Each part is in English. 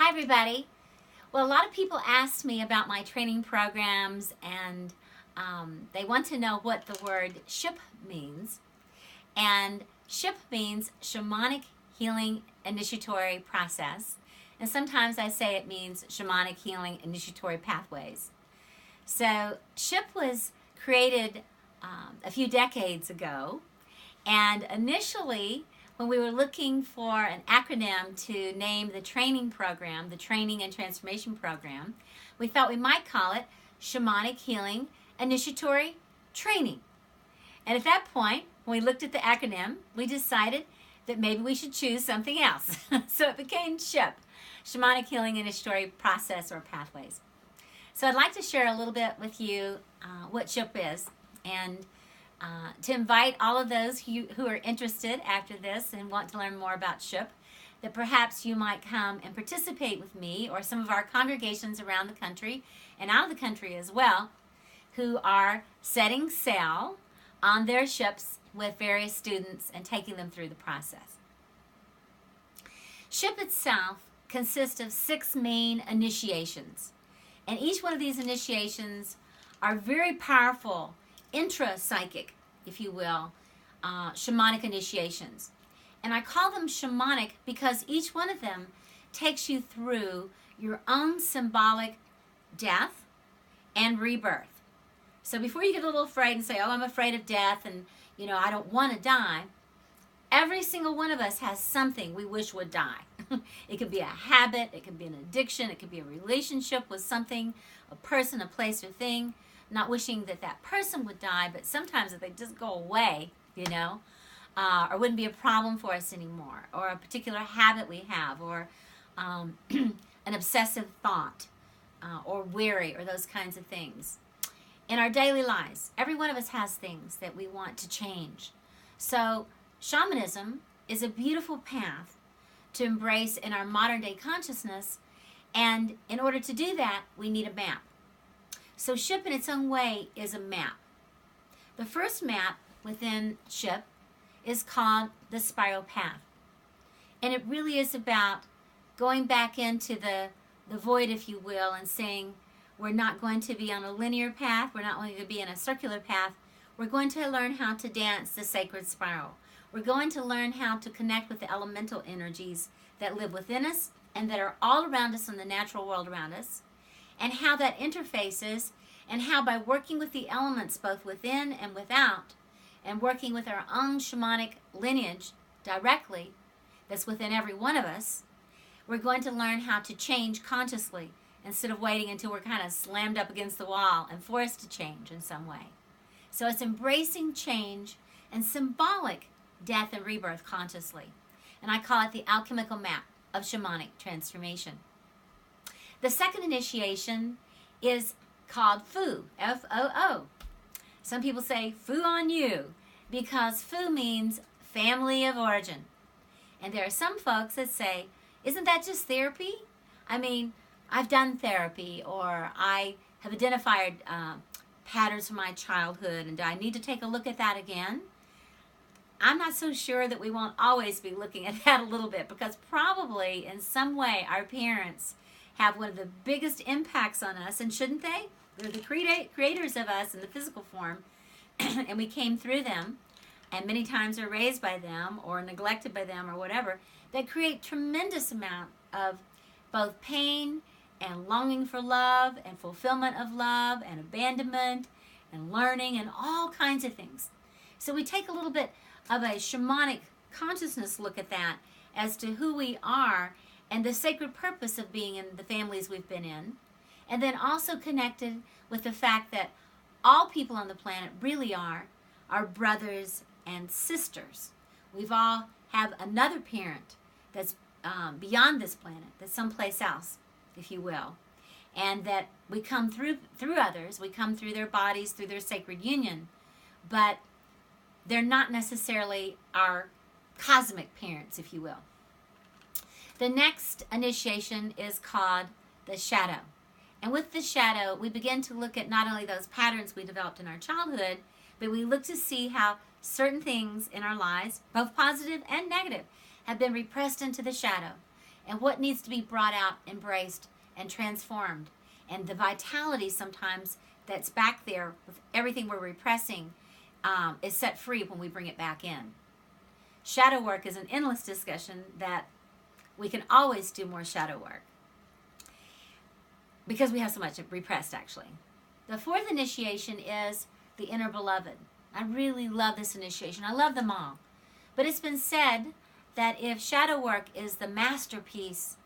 Hi everybody. Well, a lot of people ask me about my training programs and they want to know what the word SHIP means. And SHIP means Shamanic Healing Initiatory Process. And sometimes I say it means Shamanic Healing Initiatory Pathways. So SHIP was created a few decades ago, and initially when we were looking for an acronym to name the training program, the Training and Transformation Program, we thought we might call it Shamanic Healing Initiatory Training. And at that point, when we looked at the acronym, we decided that maybe we should choose something else. So it became SHIP, Shamanic Healing Initiatory Process or Pathways. So I'd like to share a little bit with you what SHIP is, and to invite all of those who are interested after this and want to learn more about SHIP, that perhaps you might come and participate with me or some of our congregations around the country and out of the country as well, who are setting sail on their ships with various students and taking them through the process. SHIP itself consists of 6 main initiations, and each one of these initiations are very powerful intra-psychic, if you will, shamanic initiations. And I call them shamanic because each one of them takes you through your own symbolic death and rebirth. So before you get a little afraid and say, oh, I'm afraid of death and, I don't want to die, every single one of us has something we wish would die. It could be a habit, it could be an addiction, it could be a relationship with something, a person, a place, or thing. Not wishing that that person would die, but sometimes that they just go away, or wouldn't be a problem for us anymore, or a particular habit we have, or an obsessive thought, or worry, or those kinds of things. In our daily lives, every one of us has things that we want to change. So shamanism is a beautiful path to embrace in our modern day consciousness, and in order to do that, we need a map. So SHIP in its own way is a map. The first map within SHIP is called the spiral path. And it really is about going back into the void, if you will, and saying we're not going to be on a linear path, we're not going to be in a circular path, we're going to learn how to dance the sacred spiral. We're going to learn how to connect with the elemental energies that live within us and that are all around us in the natural world around us, and how that interfaces, and how by working with the elements both within and without, and working with our own shamanic lineage directly that's within every one of us, we're going to learn how to change consciously instead of waiting until we're kind of slammed up against the wall and forced to change in some way. So it's embracing change and symbolic death and rebirth consciously. And I call it the alchemical map of shamanic transformation. The second initiation is called Fu, F-O-O. Some people say, Fu on you, because Fu means family of origin. And there are some folks that say, isn't that just therapy? I mean, I've done therapy, or I have identified patterns from my childhood, and do I need to take a look at that again? I'm not so sure that we won't always be looking at that a little bit, because probably in some way our parents have one of the biggest impacts on us, and shouldn't they? They're the creators of us in the physical form, and we came through them, and many times are raised by them or neglected by them or whatever, that create tremendous amount of both pain and longing for love and fulfillment of love and abandonment and learning and all kinds of things. So we take a little bit of a shamanic consciousness look at that as to who we are and the sacred purpose of being in the families we've been in, and then also connected with the fact that all people on the planet really are our brothers and sisters. We've all have another parent that's beyond this planet, that's someplace else, if you will, and that we come through others, we come through their bodies, through their sacred union, but they're not necessarily our cosmic parents, if you will. The next initiation is called the shadow. And with the shadow, we begin to look at not only those patterns we developed in our childhood, but we look to see how certain things in our lives, both positive and negative, have been repressed into the shadow. and what needs to be brought out, embraced, and transformed. And the vitality sometimes that's back there with everything we're repressing is set free when we bring it back in. Shadow work is an endless discussion that we can always do more shadow work because we have so much repressed, actually. The fourth initiation is the inner beloved. I really love this initiation. I love them all. But it's been said that if shadow work is the masterpiece,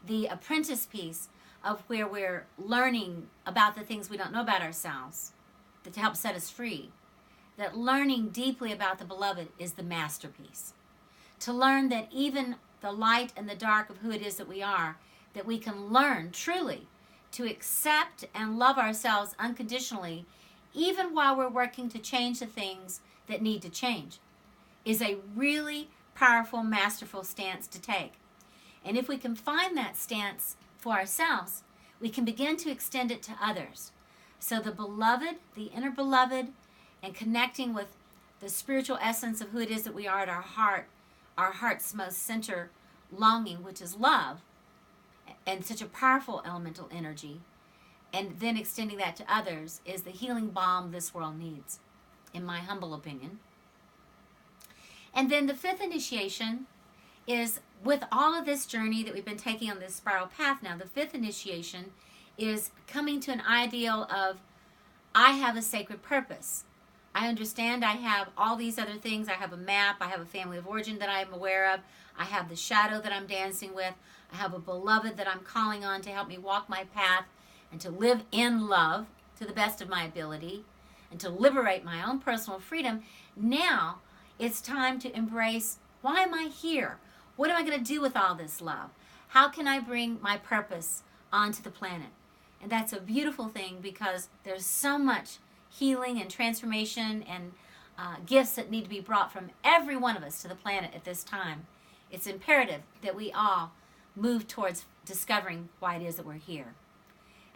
the apprentice piece of where we're learning about the things we don't know about ourselves, that to help set us free, that learning deeply about the beloved is the masterpiece. To learn that even the light and the dark of who it is that we are, that we can learn truly to accept and love ourselves unconditionally, even while we're working to change the things that need to change, is a really powerful, masterful stance to take. And if we can find that stance for ourselves, we can begin to extend it to others. So the beloved, the inner beloved, and connecting with the spiritual essence of who it is that we are at our heart's most center longing, which is love, and such a powerful elemental energy, and then extending that to others is the healing balm this world needs, in my humble opinion. And then the fifth initiation is, with all of this journey that we've been taking on this spiral path now, the fifth initiation is coming to an ideal of, I have a sacred purpose. I understand I have all these other things. I have a map. I have a family of origin that I'm aware of. I have the shadow that I'm dancing with. I have a beloved that I'm calling on to help me walk my path and to live in love to the best of my ability and to liberate my own personal freedom. Now it's time to embrace, why am I here? What am I going to do with all this love? How can I bring my purpose onto the planet? And that's a beautiful thing because there's so much healing and transformation and gifts that need to be brought from every one of us to the planet at this time. It's imperative that we all move towards discovering why it is that we're here.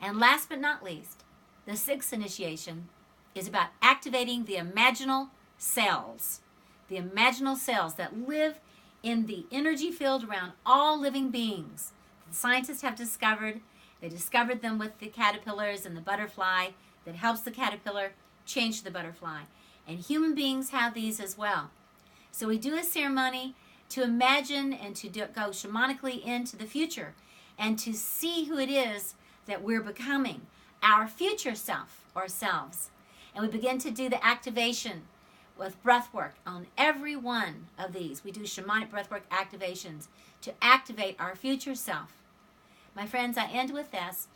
And last but not least, the sixth initiation is about activating the imaginal cells. The imaginal cells that live in the energy field around all living beings. The scientists have discovered, they discovered them with the caterpillars and the butterfly that helps the caterpillar change the butterfly. And human beings have these as well. So we do a ceremony to imagine and to go shamanically into the future and to see who it is that we're becoming, our future self or selves. And we begin to do the activation with breath work on every one of these. We do shamanic breath work activations to activate our future self. My friends, I end with this.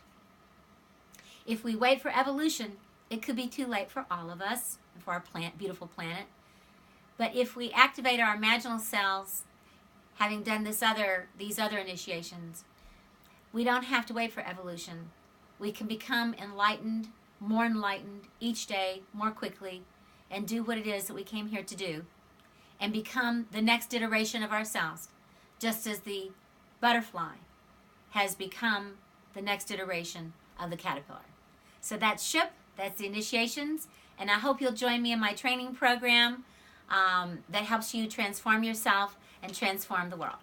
If we wait for evolution, it could be too late for all of us and for our beautiful planet. But if we activate our imaginal cells, having done these other initiations, we don't have to wait for evolution. We can become enlightened, more enlightened each day, more quickly, and do what it is that we came here to do, and become the next iteration of ourselves, just as the butterfly has become the next iteration of the caterpillar. So that's SHIP, that's the initiations, and I hope you'll join me in my training program that helps you transform yourself and transform the world.